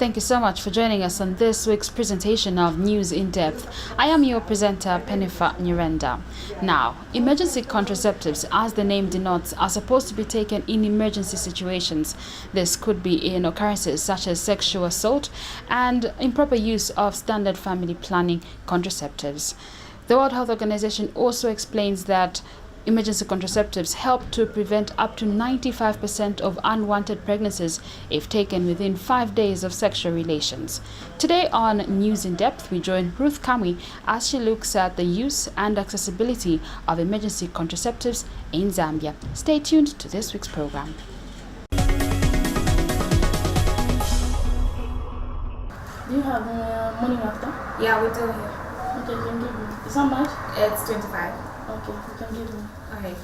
Thank you so much for joining us on this week's presentation of News in Depth. I am your presenter, Penifa Nyirenda. Now, emergency contraceptives, as the name denotes, are supposed to be taken in emergency situations. This could be in occurrences such as sexual assault and improper use of standard family planning contraceptives. The World Health Organization also explains that emergency contraceptives help to prevent up to 95% of unwanted pregnancies if taken within 5 days of sexual relations. Today on News in Depth, we join Ruth Kamwi as she looks at the use and accessibility of emergency contraceptives in Zambia. Stay tuned to this week's program. Do you have morning after? Yeah, we do here. Okay, we can give you. It's how much? It's 25. Okay, we can give you. Okay.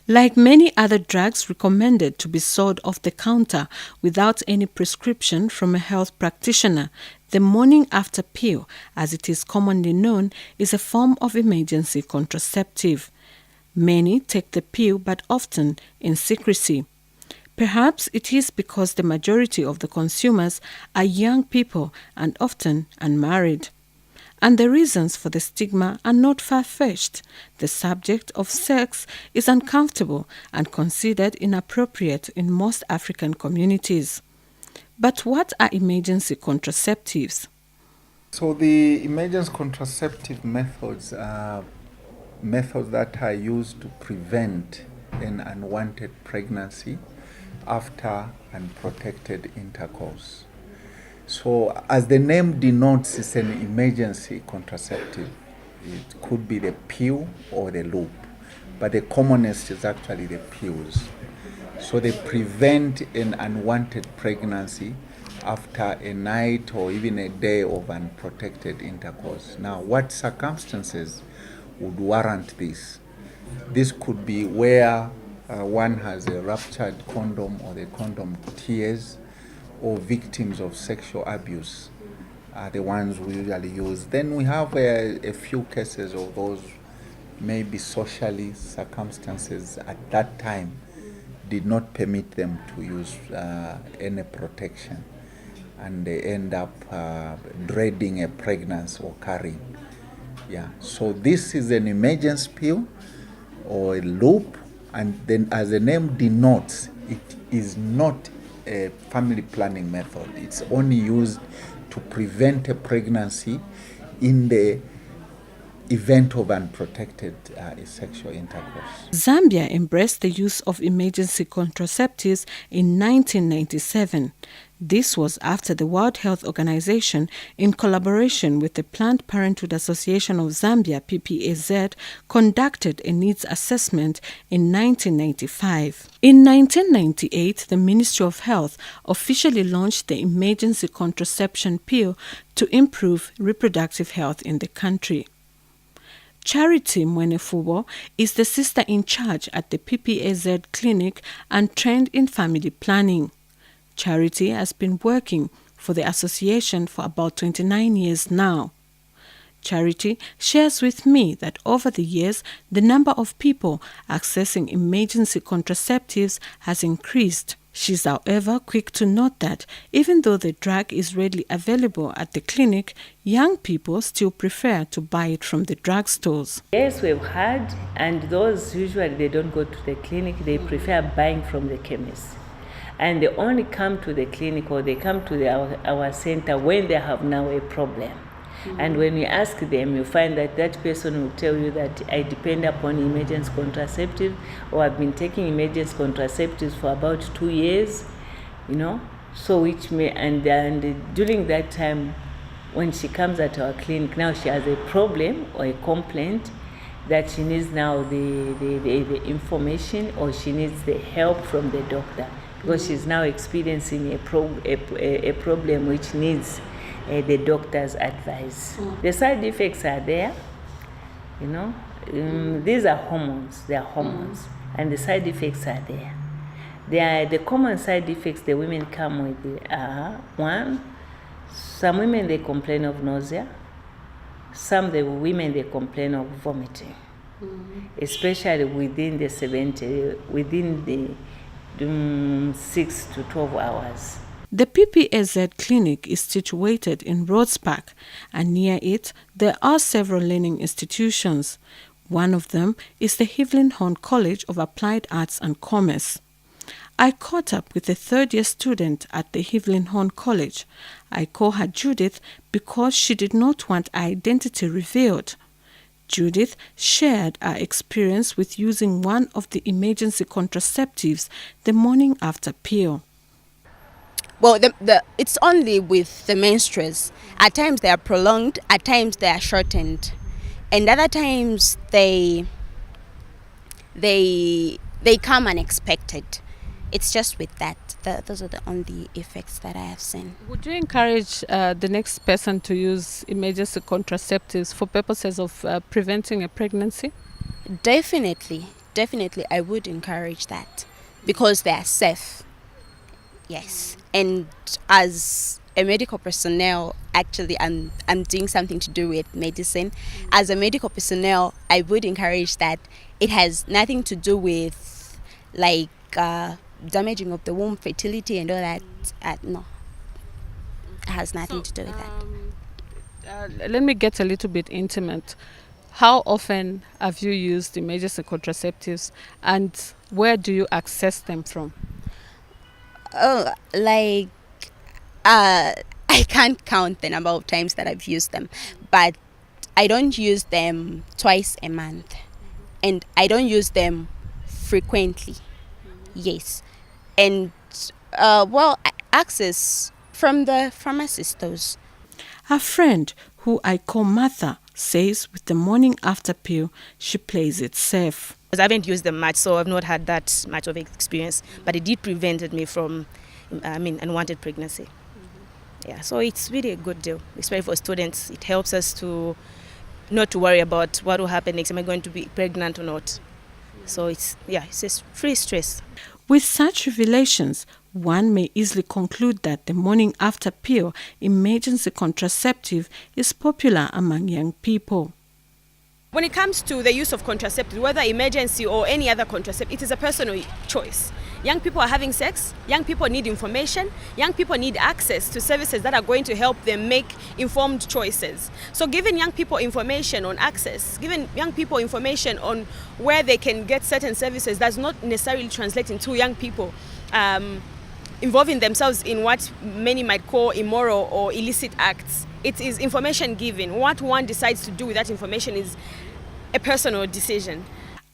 Like many other drugs recommended to be sold off the counter without any prescription from a health practitioner, the morning after pill, as it is commonly known, is a form of emergency contraceptive. Many take the pill, but often in secrecy. Perhaps it is because the majority of the consumers are young people and often unmarried. And the reasons for the stigma are not far-fetched. The subject of sex is uncomfortable and considered inappropriate in most African communities. But what are emergency contraceptives? So the emergency contraceptive methods are methods that are used to prevent an unwanted pregnancy after unprotected intercourse. So as the name denotes, it's an emergency contraceptive. It could be the pill or the loop, but the commonest is actually the pills. So they prevent an unwanted pregnancy after a night or even a day of unprotected intercourse. Now, what circumstances would warrant this? This could be where one has a ruptured condom or the condom tears, or victims of sexual abuse are the ones we usually use. Then we have a few cases of those maybe socially circumstances at that time did not permit them to use any protection, and they end up dreading a pregnancy or carrying. Yeah, so this is an emergency pill or a loop, and then as the name denotes, it is not a family planning method. It's only used to prevent a pregnancy in the event of unprotected sexual intercourse. Zambia embraced the use of emergency contraceptives in 1997. This was after the World Health Organization, in collaboration with the Planned Parenthood Association of Zambia, PPAZ, conducted a needs assessment in 1995. In 1998, the Ministry of Health officially launched the emergency contraception pill to improve reproductive health in the country. Charity Mwenefubo is the sister in charge at the PPAZ clinic and trained in family planning. Charity has been working for the association for about 29 years now. Charity shares with me that over the years, the number of people accessing emergency contraceptives has increased. She's, however, quick to note that even though the drug is readily available at the clinic, young people still prefer to buy it from the drugstores. Yes, we've had, and those usually they don't go to the clinic, they prefer buying from the chemist. And they only come to the clinic or they come to our center when they have now a problem. And when you ask them, you find that that person will tell you that I depend upon emergency contraceptive, or I've been taking emergency contraceptives for about 2 years, so which may, and during that time, when she comes at our clinic, now she has a problem or a complaint that she needs now the information, or she needs the help from the doctor, because she's now experiencing a problem which needs the doctor's advice. The side effects are there, these are hormones, they are hormones, and the side effects are there. The common side effects the women come with are, one, some women they complain of nausea, the women they complain of vomiting, especially within the 6 to 12 hours. The PPAZ clinic is situated in Rhodes Park, and near it there are several learning institutions. One of them is the Evelyn Horn College of Applied Arts and Commerce. I caught up with a third-year student at the Evelyn Horn College. I call her Judith because she did not want her identity revealed. Judith shared her experience with using one of the emergency contraceptives the morning after pill. Well, it's only with the menstrues. At times they are prolonged, at times they are shortened, and other times they come unexpected. It's just with that. Those are the only effects that I have seen. Would you encourage the next person to use emergency contraceptives for purposes of preventing a pregnancy? Definitely, I would encourage that because they are safe. Yes, and as a medical personnel, actually I'm doing something to do with medicine. As a medical personnel, I would encourage that. It has nothing to do with like damaging of the womb, fertility and all that. No, it has nothing to do with that. Let me get a little bit intimate. How often have you used emergency contraceptives, and where do you access them from? Oh, like I can't count the number of times that I've used them, but I don't use them twice a month, and I don't use them frequently. Yes, and access from the pharmacists. Her friend, who I call Martha, says with the morning after pill, she plays it safe. I haven't used them much, so I've not had that much of experience, but it did prevent me from, unwanted pregnancy. Yeah, so it's really a good deal, especially for students. It helps us to not to worry about what will happen next. Am I going to be pregnant or not? So it's just free stress. With such revelations, one may easily conclude that the morning after pill emergency contraceptive is popular among young people. When it comes to the use of contraceptives, whether emergency or any other contraceptive, it is a personal choice. Young people are having sex, young people need information, young people need access to services that are going to help them make informed choices. So giving young people information on access, giving young people information on where they can get certain services does not necessarily translate into young people involving themselves in what many might call immoral or illicit acts. It is information given. What one decides to do with that information is a personal decision.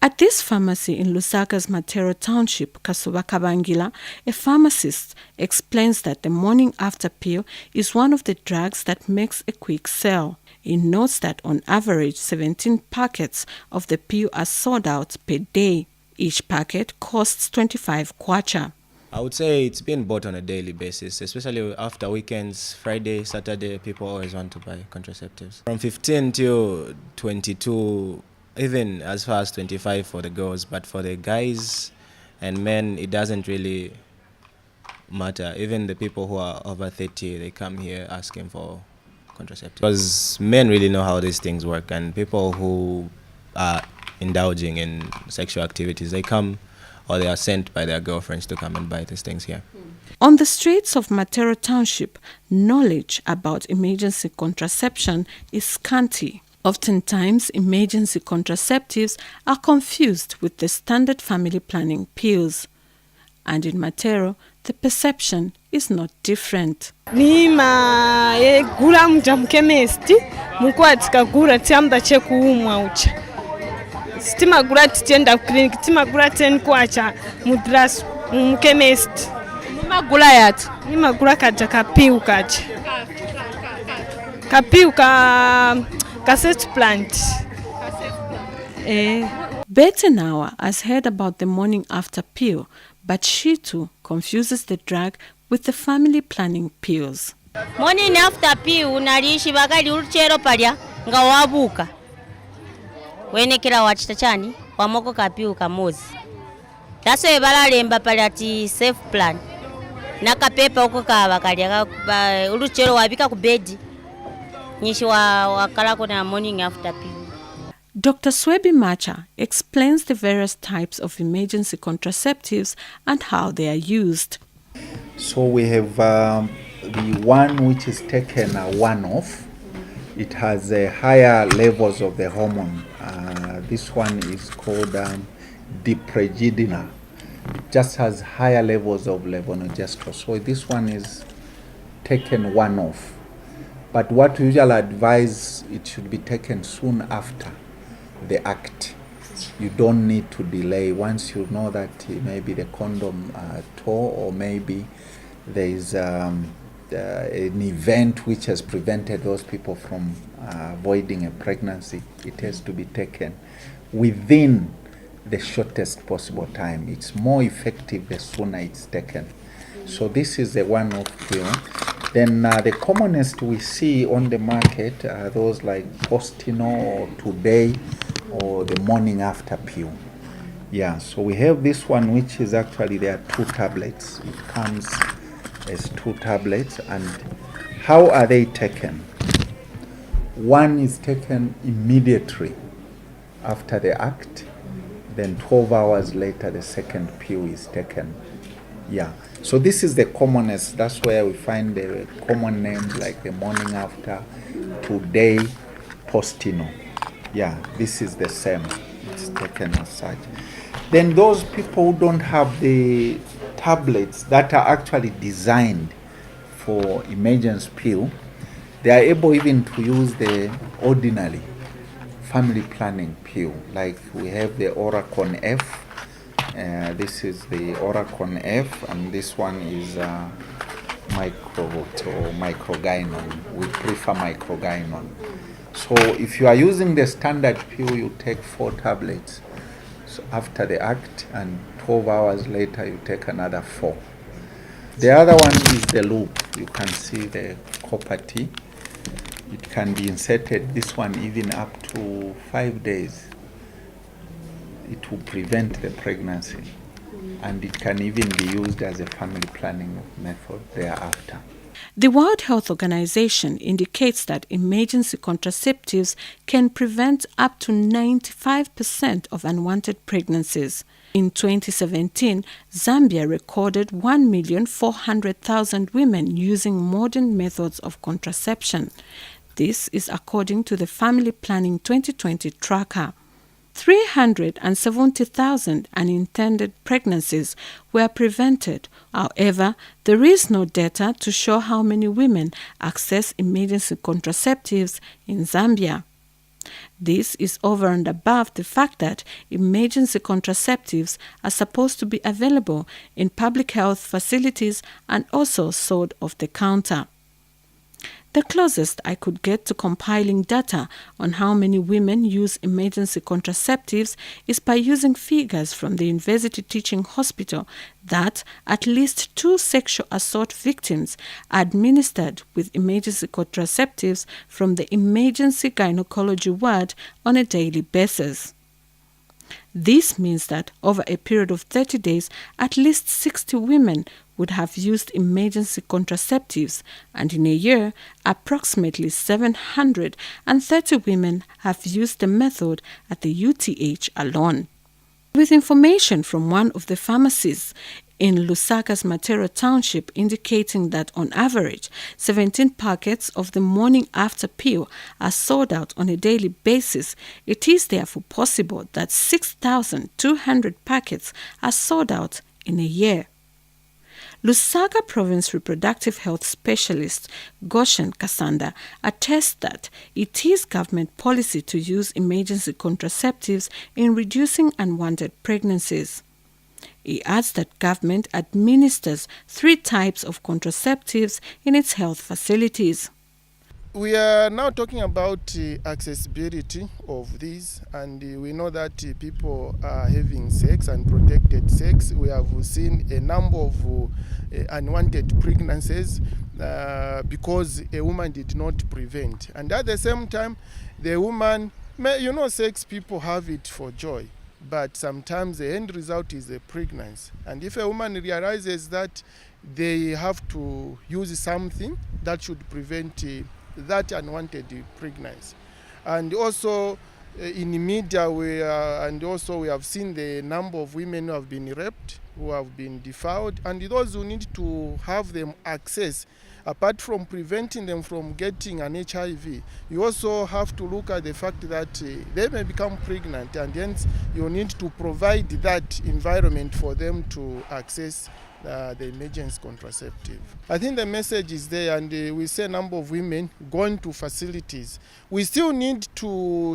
At this pharmacy in Lusaka's Matero Township, Kasuba Kabangila, a pharmacist explains that the morning after pill is one of the drugs that makes a quick sale. He notes that on average 17 packets of the pill are sold out per day. Each packet costs 25 kwacha. I would say it's being bought on a daily basis, especially after weekends, Friday, Saturday, people always want to buy contraceptives. From 15 till 22, even as far as 25 for the girls, but for the guys and men, it doesn't really matter. Even the people who are over 30, they come here asking for contraceptives. Because men really know how these things work, and people who are indulging in sexual activities, they come or they are sent by their girlfriends to come and buy these things here. On the streets of Matero Township, knowledge about emergency contraception is scanty. Oftentimes, emergency contraceptives are confused with the standard family planning pills. And in Matero, the perception is not different. Nima gula mja mkemesti mukwa tikagura tiamba chekuumwa ucha. Stima gura titenda clinic tima gura 10 kwacha mudras mkemesti. Nima gula yatu? Nima gula kaja kapiu kaja. Kapiu ka set plant. Betty Nawa has heard about the morning after pill, but she too confuses the drug with the family planning pills. Morning after pill unalishi bakali uruchero palya nga wabuka. Wenekera wachitachani wamoko kapiu kamozi. Taso ebalalemba palya ti safe plan. Nakapepa uko kabakalya uruchero wabika ku bed. Nishi wakala kuna morning after pill. Dr. Swebi Macha explains the various types of emergency contraceptives and how they are used. So we have the one which is taken one-off. It has higher levels of the hormone. This one is called dipregidina. It just has higher levels of levonorgestrel. So this one is taken one-off. But what we usually advise, it should be taken soon after the act. You don't need to delay. Once you know that maybe the condom tore, or maybe there is an event which has prevented those people from avoiding a pregnancy, it has to be taken within the shortest possible time. It's more effective the sooner it's taken. So this is the one-off pill. Then the commonest we see on the market are those like Postino or Today or the morning after pill. Yeah, so we have this one which is actually, there are 2 tablets. It comes as 2 tablets. And how are they taken? One is taken immediately after the act. Then 12 hours later, the second pill is taken. Yeah, so this is the commonest. That's where we find the common names like the morning after, Today, Postino. Yeah, this is the same. It's taken as such. Then those people who don't have the tablets that are actually designed for emergency pill, they are able even to use the ordinary family planning pill. Like we have the Oracon F. This is the Oracon F, and this one is microgynon. We prefer microgynon. So if you are using the standard pill, you take 4 tablets. So after the act, and 12 hours later, you take another 4. The other one is the loop. You can see the copper T. It can be inserted, this one even up to 5 days. It will prevent the pregnancy, and it can even be used as a family planning method thereafter. The World Health Organization indicates that emergency contraceptives can prevent up to 95% of unwanted pregnancies. In 2017, Zambia recorded 1,400,000 women using modern methods of contraception. This is according to the Family Planning 2020 tracker. 370,000 unintended pregnancies were prevented. However, there is no data to show how many women access emergency contraceptives in Zambia. This is over and above the fact that emergency contraceptives are supposed to be available in public health facilities and also sold off the counter. The closest I could get to compiling data on how many women use emergency contraceptives is by using figures from the University Teaching Hospital that at least 2 sexual assault victims are administered with emergency contraceptives from the emergency gynecology ward on a daily basis. This means that over a period of 30 days, at least 60 women would have used emergency contraceptives, and in a year, approximately 730 women have used the method at the UTH alone. With information from one of the pharmacies in Lusaka's Matero Township indicating that on average 17 packets of the morning after pill are sold out on a daily basis, it is therefore possible that 6,200 packets are sold out in a year. Lusaka Province Reproductive Health Specialist Goshen Kasanda attests that it is government policy to use emergency contraceptives in reducing unwanted pregnancies. He adds that government administers 3 types of contraceptives in its health facilities. We are now talking about accessibility of these, and we know that people are having sex and protected sex. We have seen a number of unwanted pregnancies because a woman did not prevent. And at the same time, the woman, sex people have it for joy, but sometimes the end result is a pregnancy. And if a woman realizes that they have to use something that should prevent that unwanted pregnancy. And also In the media, and also we have seen the number of women who have been raped, who have been defiled, and those who need to have them access. Apart from preventing them from getting an HIV, you also have to look at the fact that they may become pregnant, and hence you need to provide that environment for them to access the emergency contraceptive. I think the message is there, and we see a number of women going to facilities. We still need to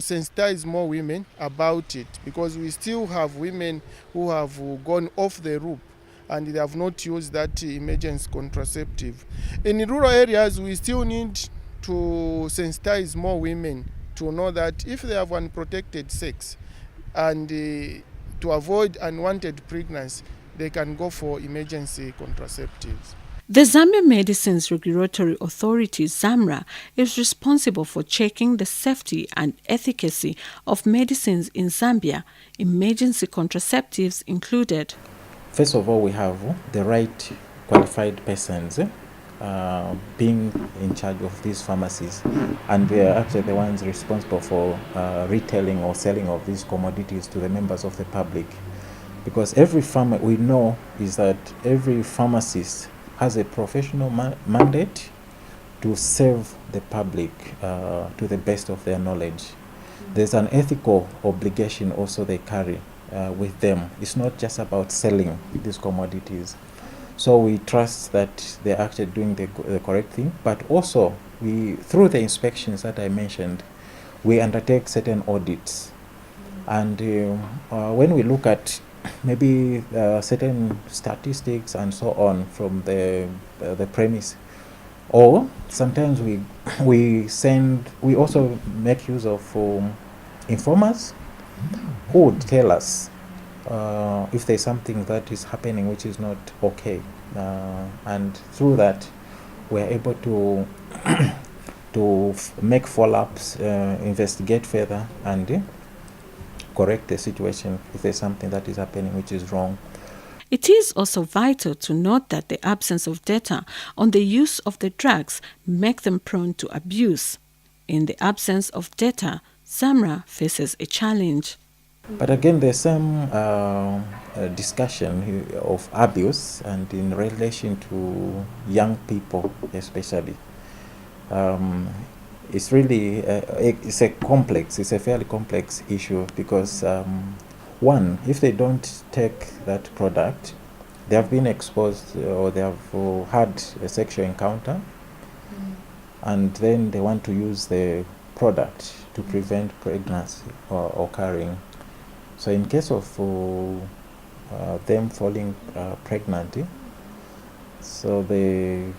sensitize more women about it, because we still have women who have gone off the rope and they have not used that emergency contraceptive. In rural areas, we still need to sensitize more women to know that if they have unprotected sex and to avoid unwanted pregnancy, they can go for emergency contraceptives. The Zambia Medicines Regulatory Authority, ZAMRA, is responsible for checking the safety and efficacy of medicines in Zambia, emergency contraceptives included. First of all, we have the right qualified persons being in charge of these pharmacies, and we are actually the ones responsible for retailing or selling of these commodities to the members of the public. Because we know is that every pharmacist has a professional mandate to serve the public to the best of their knowledge. There's an ethical obligation also they carry with them. It's not just about selling these commodities. So we trust that they're actually doing the correct thing, but also through the inspections that I mentioned, we undertake certain audits. And when we look at maybe certain statistics and so on from the premise, or sometimes we also make use of informers who would tell us if there's something that is happening which is not okay, and through that we're able to make follow-ups, investigate further, and correct the situation if there's something that is happening which is wrong. It is also vital to note that the absence of data on the use of the drugs make them prone to abuse. In the absence of data, ZAMRA faces a challenge. But again, there's some discussion of abuse, and in relation to young people especially. It's really it's a fairly complex issue, because one, if they don't take that product, they have been exposed or they have had a sexual encounter, and then they want to use the product to prevent pregnancy or occurring. So in case of them falling pregnant, so the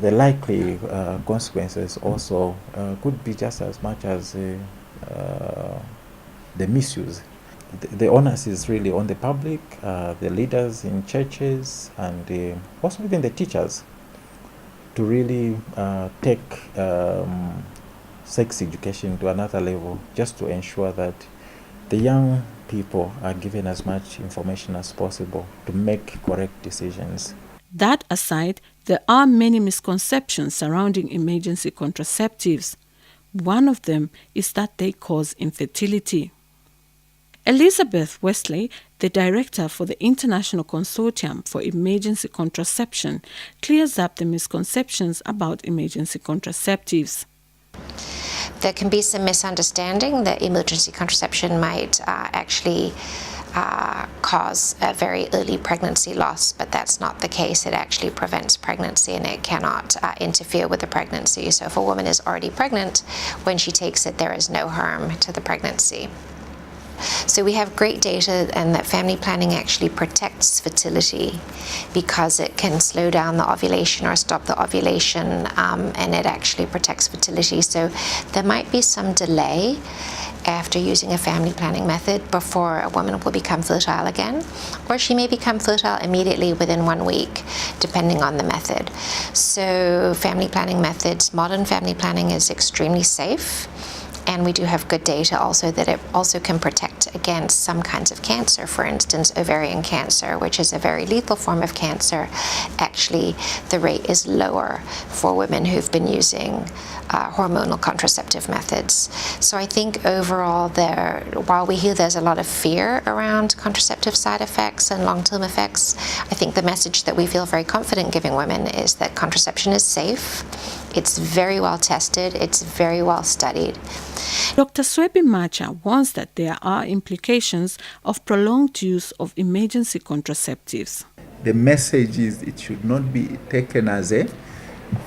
likely consequences also could be just as much as the misuse. The onus is really on the public, the leaders in churches, and also even the teachers to really take sex education to another level, just to ensure that the young people are given as much information as possible to make correct decisions. That aside, there are many misconceptions surrounding emergency contraceptives. One of them is that they cause infertility. Elizabeth Wesley, the director for the International Consortium for Emergency Contraception, clears up the misconceptions about emergency contraceptives. There can be some misunderstanding that emergency contraception might actually cause a very early pregnancy loss, but that's not the case. It actually prevents pregnancy, and it cannot interfere with the pregnancy. So if a woman is already pregnant, when she takes it, there is no harm to the pregnancy. So we have great data, and that family planning actually protects fertility, because it can slow down the ovulation or stop the ovulation, and it actually protects fertility. So there might be some delay after using a family planning method before a woman will become fertile again, or she may become fertile immediately within 1 week, depending on the method. So family planning methods, modern family planning is extremely safe. And we do have good data also that it also can protect against some kinds of cancer. For instance, ovarian cancer, which is a very lethal form of cancer. Actually, the rate is lower for women who've been using hormonal contraceptive methods. So I think overall while we hear there's a lot of fear around contraceptive side effects and long-term effects, I think the message that we feel very confident giving women is that contraception is safe, it's very well tested, it's very well studied. Dr. Swebi Macha warns that there are implications of prolonged use of emergency contraceptives. The message is it should not be taken as a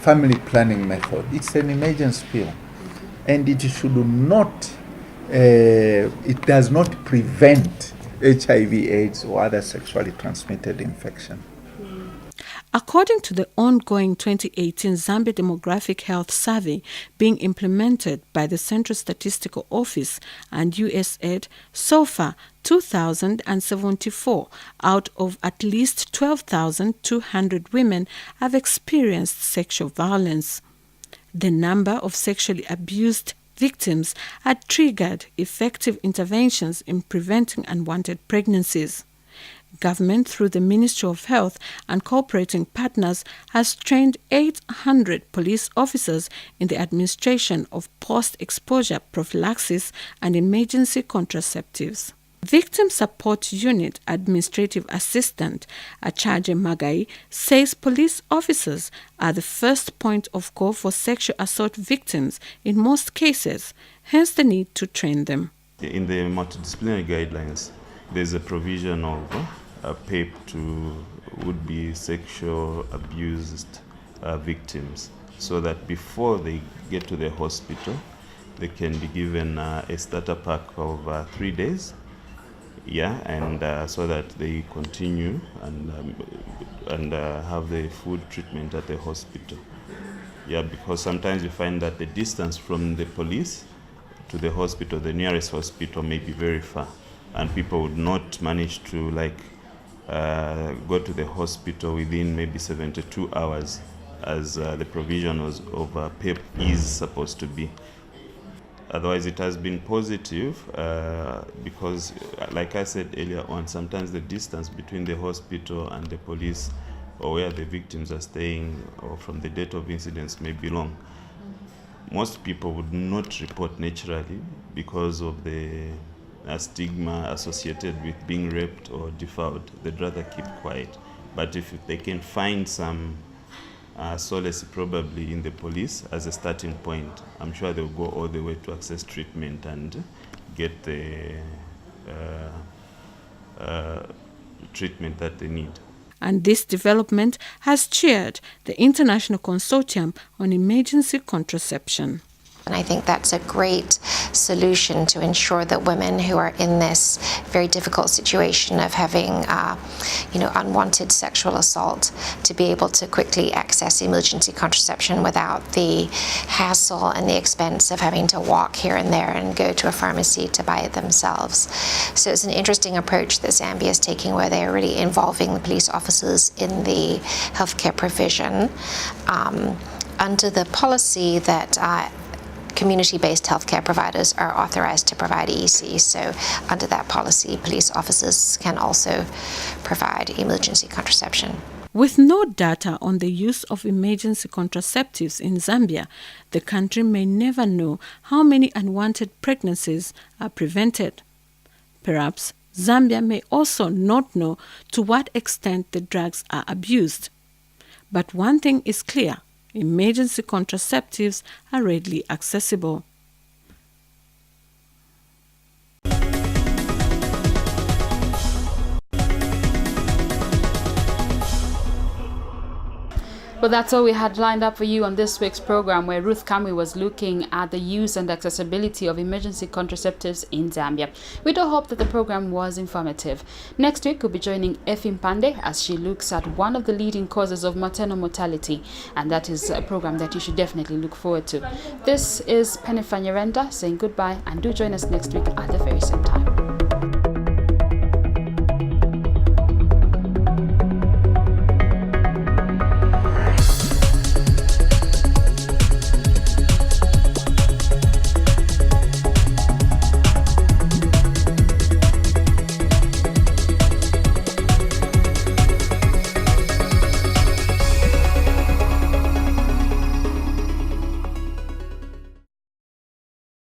family planning method. It's an emergency pill, and it should not, it does not prevent HIV, AIDS, or other sexually transmitted infection. According to the ongoing 2018 Zambia Demographic Health Survey being implemented by the Central Statistical Office and USAID, so far 2,074 out of at least 12,200 women have experienced sexual violence. The number of sexually abused victims had triggered effective interventions in preventing unwanted pregnancies. Government, through the Ministry of Health and cooperating partners, has trained 800 police officers in the administration of post-exposure prophylaxis and emergency contraceptives. Victim Support Unit Administrative Assistant Achaje Magai says police officers are the first point of call for sexual assault victims in most cases, hence the need to train them. In the multidisciplinary guidelines, there's a provision of a PAPE to would-be sexual abused victims, so that before they get to the hospital, they can be given a starter pack of 3 days, and so that they continue and have the food treatment at the hospital. Because sometimes you find that the distance from the police to the hospital, the nearest hospital, may be very far, and people would not manage to go to the hospital within maybe 72 hours as the provision of PEP is supposed to be. Otherwise, it has been positive because, like I said earlier on, sometimes the distance between the hospital and the police or where the victims are staying or from the date of incidents may be long. Most people would not report naturally because of the stigma associated with being raped or defiled. They'd rather keep quiet. But if they can find some solace probably in the police as a starting point, I'm sure they'll go all the way to access treatment and get the treatment that they need. And this development has cheered the International Consortium on Emergency Contraception. And I think that's a great solution to ensure that women who are in this very difficult situation of having, unwanted sexual assault, to be able to quickly access emergency contraception without the hassle and the expense of having to walk here and there and go to a pharmacy to buy it themselves. So it's an interesting approach that Zambia is taking, where they are really involving the police officers in the healthcare provision under the policy that community-based healthcare providers are authorized to provide EEC. So under that policy, police officers can also provide emergency contraception. With no data on the use of emergency contraceptives in Zambia, the country may never know how many unwanted pregnancies are prevented. Perhaps Zambia may also not know to what extent the drugs are abused. But one thing is clear: emergency contraceptives are readily accessible. Well, that's all we had lined up for you on this week's program, where Ruth Kamwi was looking at the use and accessibility of emergency contraceptives in Zambia. We do hope that the program was informative. Next week, we'll be joining Effie Mpande as she looks at one of the leading causes of maternal mortality, and that is a program that you should definitely look forward to. This is Penny Nyirenda saying goodbye, and do join us next week at the very same time.